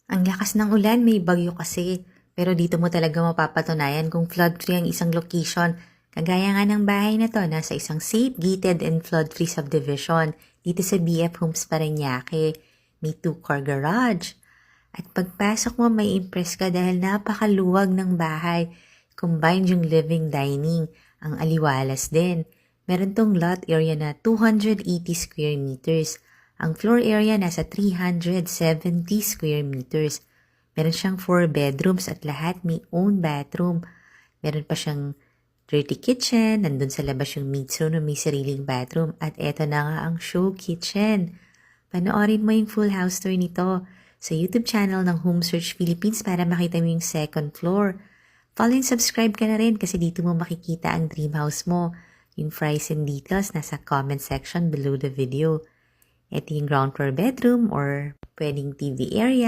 Ang lakas ng ulan, may bagyo kasi. Pero dito mo talaga mapapatunayan kung flood-free ang isang location. Kagaya nga ng bahay na to, nasa isang safe, gated, and flood-free subdivision. Dito sa BF Homes Parañaque. May 2-car garage. At pagpasok mo, may impress ka dahil napakaluwag ng bahay. Combined yung living dining. Ang aliwalas din. Meron tong lot area na 280 square meters. Ang floor area nasa 370 square meters. Meron siyang 4 bedrooms at lahat may own bathroom. Meron pa siyang dirty kitchen, nandun sa labas yung meats room na may sariling bathroom. At eto na nga ang show kitchen. Panoorin mo yung full house tour nito sa YouTube channel ng Home Search Philippines para makita mo yung second floor. Follow and subscribe ka na rin kasi dito mo makikita ang dream house mo. Yung price and details nasa comment section below the video. Ito yung ground floor bedroom or pwedeng TV area.